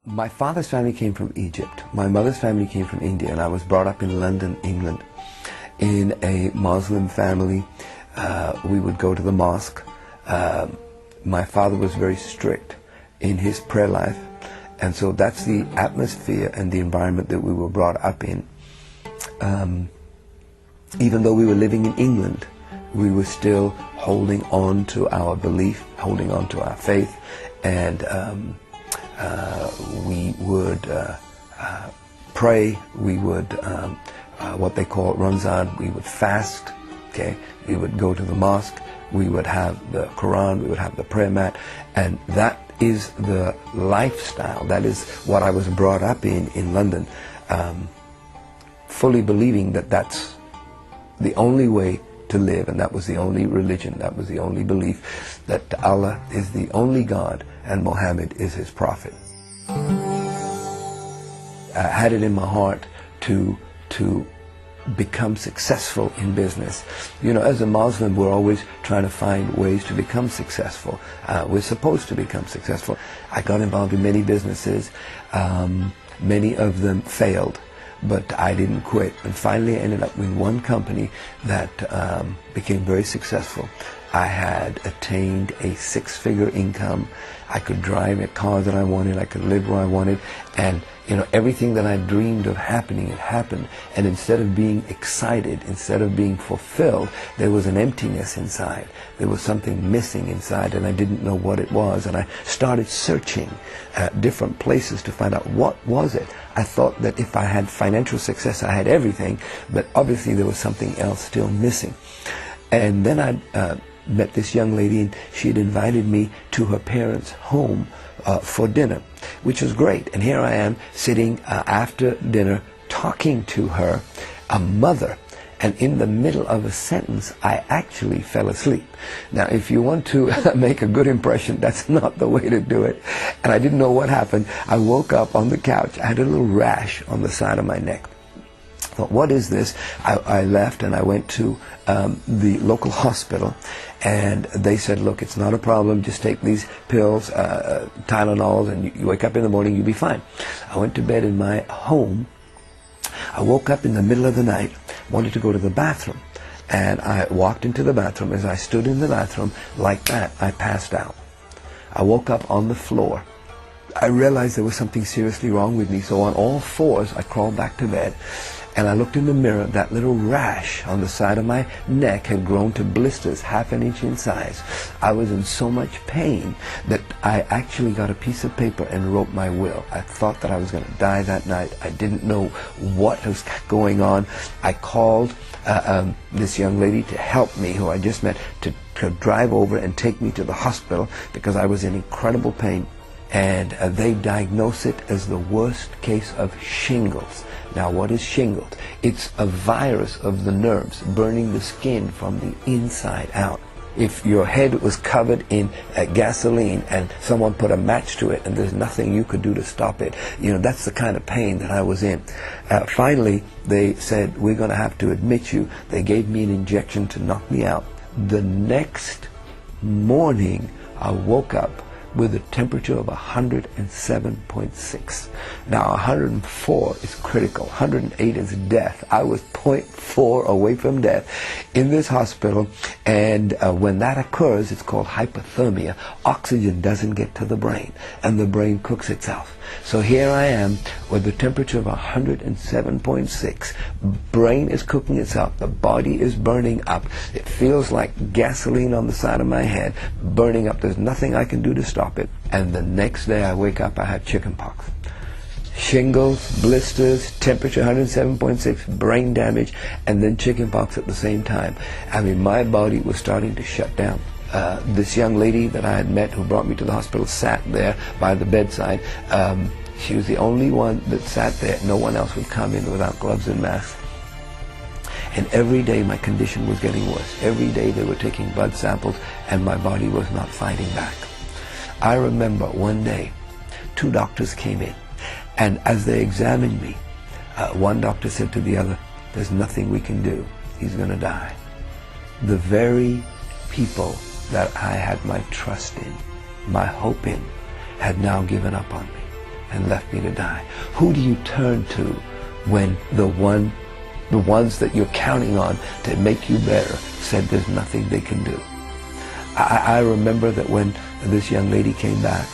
My father's family came from Egypt. My mother's family came from India, and I was brought up in London, England, in a Muslim family. We would go to the mosque. My father was very strict in his prayer life, and so that's the atmosphere and the environment that we were brought up in. Even though we were living in England, we were still holding on to our belief, holding on to our faith, and we would pray. We would what they call Ramzan. We would fast. Okay, we would go to the mosque. We would have the Quran. We would have the prayer mat, and that is the lifestyle. That is what I was brought up in London, fully believing that that's the only way to live, and that was the only religion, that was the only belief, that Allah is the only God and Muhammad is his prophet. I had it in my heart to become successful in business. You know, as a Muslim, we're always trying to find ways to become successful. We're supposed to become successful. I got involved in many businesses. Many of them failed, but I didn't quit, and finally I ended up with one company that became very successful. I had attained a six-figure income. I could drive a car that I wanted. I could live where I wanted, and you know, everything that I dreamed of happening, it happened. And instead of being excited, instead of being fulfilled, there was an emptiness inside. There was something missing inside, and I didn't know what it was. And I started searching different places to find out what was it. I thought that if I had financial success, I had everything, but obviously there was something else still missing. And then I met this young lady, and she had invited me to her parents' home for dinner, which was great. And here I am sitting after dinner talking to her, a mother, and in the middle of a sentence I actually fell asleep. Now, if you want to make a good impression, that's not the way to do it. And I didn't know what happened. I woke up on the couch. I had a little rash on the side of my neck. I thought, what is this? I left and I went to the local hospital, and they said, look, it's not a problem, just take these pills, Tylenol, and you wake up in the morning, you'll be fine. I went to bed in my home. I woke up in the middle of the night, wanted to go to the bathroom, and I walked into the bathroom. As I stood in the bathroom, like that, I passed out. I woke up on the floor. I realized there was something seriously wrong with me, so on all fours, I crawled back to bed. And I looked in the mirror. That little rash on the side of my neck had grown to blisters half an inch in size. I was in so much pain that I actually got a piece of paper and wrote my will. I thought that I was going to die that night. I didn't know what was going on. I called this young lady to help me, who I just met, to drive over and take me to the hospital because I was in incredible pain. And they diagnosed it as the worst case of shingles. Now, what is shingles? It's a virus of the nerves, burning the skin from the inside out. If your head was covered in gasoline and someone put a match to it and there's nothing you could do to stop it, you know, that's the kind of pain that I was in. Finally, they said, we're going to have to admit you. They gave me an injection to knock me out. The next morning, I woke up with a temperature of 107.6. Now 104 is critical, 108 is death. I was 0.4 away from death in this hospital, and when that occurs, it's called hypothermia. Oxygen doesn't get to the brain, and the brain cooks itself. So here I am with a temperature of 107.6. Brain is cooking itself. The body is burning up. It feels like gasoline on the side of my head, burning up. There's nothing I can do to stop it. And the next day I wake up, I have chickenpox. Shingles, blisters, temperature 107.6, brain damage, and then chickenpox at the same time. I mean, my body was starting to shut down. This young lady that I had met who brought me to the hospital sat there by the bedside. She was the only one that sat there. No one else would come in without gloves and masks. And every day my condition was getting worse. Every day they were taking blood samples and my body was not fighting back. I remember one day, two doctors came in, and as they examined me, one doctor said to the other, there's nothing we can do. He's going to die. The very people that I had my trust in, my hope in, had now given up on me. and left me to die? Who do you turn to when the ones that you're counting on to make you better said there's nothing they can do? I remember that when this young lady came back,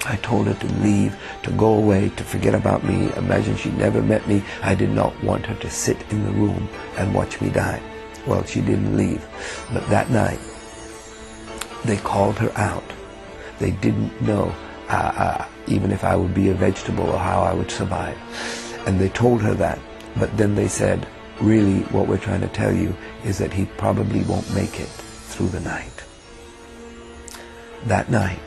I told her to leave, to go away, to forget about me. Imagine she never met me. I did not want her to sit in the room and watch me die. Well, she didn't leave. But that night, they called her out. They didn't know even if I would be a vegetable or how I would survive. And they told her that. But then they said, really, what we're trying to tell you is that he probably won't make it through the night. That night,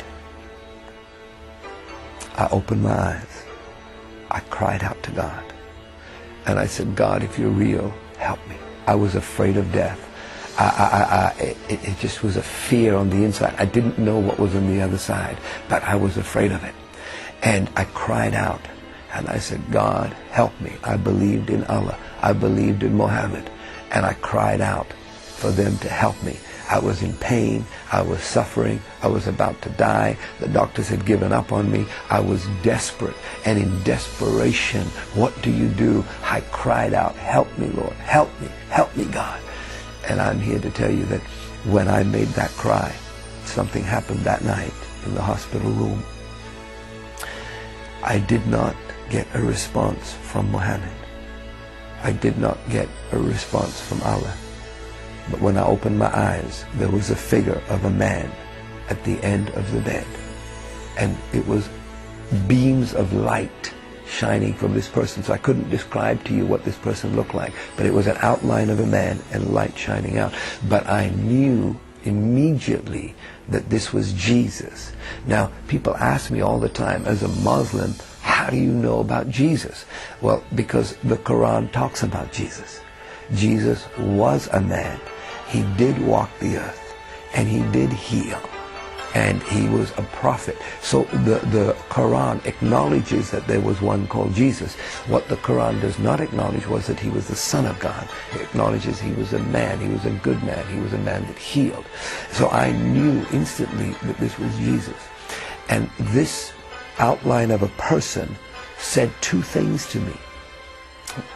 I opened my eyes. I cried out to God. And I said, God, if you're real, help me. I was afraid of death. It just was a fear on the inside. I didn't know what was on the other side, but I was afraid of it. And I cried out. And I said, God, help me. I believed in Allah. I believed in Muhammad. And I cried out for them to help me. I was in pain. I was suffering. I was about to die. The doctors had given up on me. I was desperate. And in desperation, what do? I cried out, help me, Lord. Help me, God. And I'm here to tell you that when I made that cry, something happened that night in the hospital room. I did not get a response from Muhammad. I did not get a response from Allah. But when I opened my eyes, there was a figure of a man at the end of the bed. And it was beams of light shining from this person. So I couldn't describe to you what this person looked like. But it was an outline of a man and light shining out. But I knew immediately that this was Jesus. Now, people ask me all the time, as a Muslim, how do you know about Jesus? Well, because the Quran talks about Jesus. Jesus was a man. He did walk the earth, and he did heal, and he was a prophet. So the Quran acknowledges that there was one called Jesus. What the Quran does not acknowledge was that he was the Son of God. It acknowledges he was a man, he was a good man, he was a man that healed. So I knew instantly that this was Jesus. And this outline of a person said two things to me.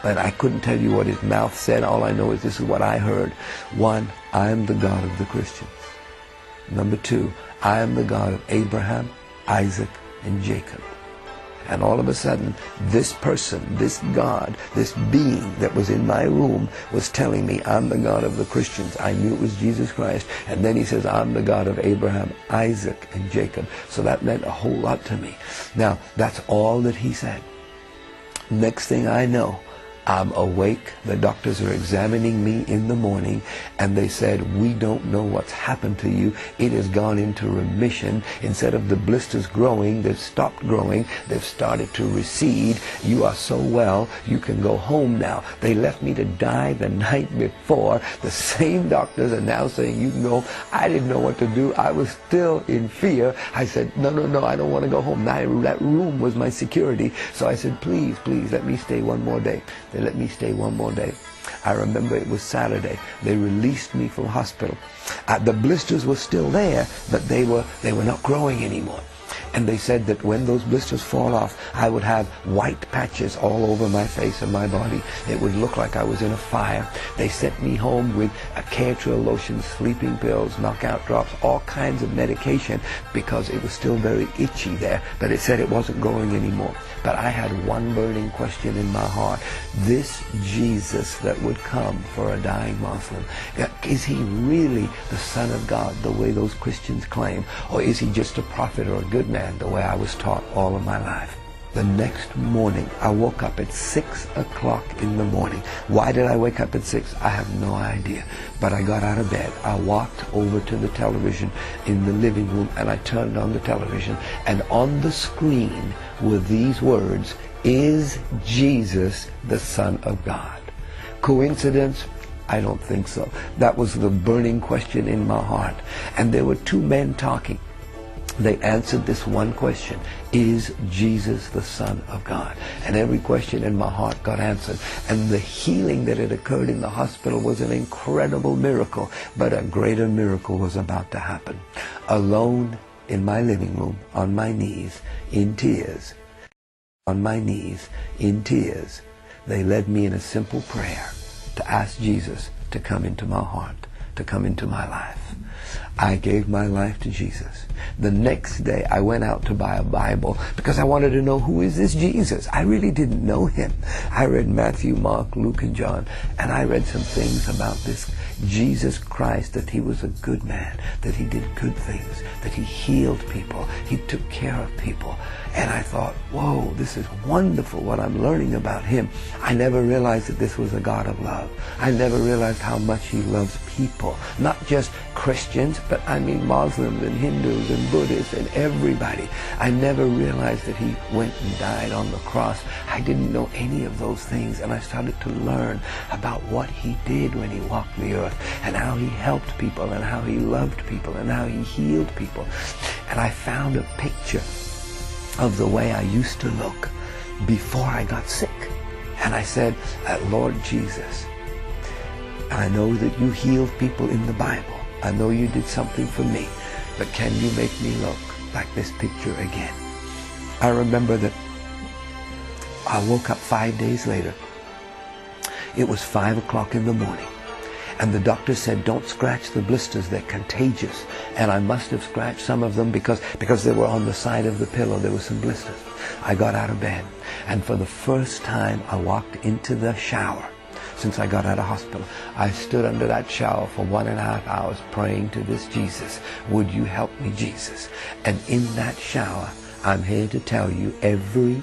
And I couldn't tell you what his mouth said. All I know is this is what I heard. One, I am the God of the Christians. Number two, I am the God of Abraham, Isaac, and Jacob. And all of a sudden, this person, this God, this being that was in my room was telling me, I'm the God of the Christians. I knew it was Jesus Christ. And then he says, I'm the God of Abraham, Isaac, and Jacob. So that meant a whole lot to me. Now, that's all that he said. Next thing I know, I'm awake. The doctors are examining me in the morning, and they said, we don't know what's happened to you. It has gone into remission. Instead of the blisters growing, they've stopped growing. They've started to recede. You are so well, you can go home now. They left me to die the night before. The same doctors are now saying, you can go. I didn't know what to do. I was still in fear. I said, no, I don't want to go home. That room was my security. So I said, please, let me stay one more day. They let me stay one more day. I remember it was Saturday. They released me from hospital. The blisters were still there, but they were not growing anymore. And they said that when those blisters fall off, I would have white patches all over my face and my body. It would look like I was in a fire. They sent me home with a Caretril lotion, sleeping pills, knockout drops, all kinds of medication, because it was still very itchy there. But it said it wasn't growing anymore. But I had one burning question in my heart. This Jesus that would come for a dying Muslim, is he really the Son of God the way those Christians claim? Or is he just a prophet or a good man the way I was taught all of my life? The next morning, I woke up at 6 o'clock in the morning. Why did I wake up at 6? I have no idea. But I got out of bed. I walked over to the television in the living room, and I turned on the television. And on the screen were these words, is Jesus the Son of God? Coincidence? I don't think so. That was the burning question in my heart. And there were two men talking. They answered this one question, is Jesus the Son of God? And every question in my heart got answered. And the healing that had occurred in the hospital was an incredible miracle, but a greater miracle was about to happen. Alone in my living room, on my knees, in tears, on my knees in tears. They led me in a simple prayer to ask Jesus to come into my heart, to come into my life. I gave my life to Jesus. The next day I went out to buy a Bible because I wanted to know, who is this Jesus? I really didn't know him. I read Matthew, Mark, Luke, and John, and I read some things about this Jesus Christ, that he was a good man, that he did good things, that he healed people, he took care of people. And I thought, whoa, this is wonderful what I'm learning about him. I never realized that this was a God of love. I never realized how much he loves people, not just Christians, but I mean Muslims and Hindus and Buddhists and everybody. I never realized that he went and died on the cross. I didn't know any of those things, and I started to learn about what he did when he walked the earth, and how he helped people, and how he loved people, and how he healed people. And I found a picture of the way I used to look before I got sick. And I said, Lord Jesus, I know that you healed people in the Bible. I know you did something for me, but can you make me look like this picture again? I remember that I woke up 5 days later. It was 5 o'clock in the morning. And the doctor said, don't scratch the blisters, they're contagious. And I must have scratched some of them because they were on the side of the pillow. There were some blisters. I got out of bed, and for the first time I walked into the shower since I got out of hospital. I stood under that shower for 1.5 hours praying to this Jesus. Would you help me, Jesus? And in that shower, I'm here to tell you, every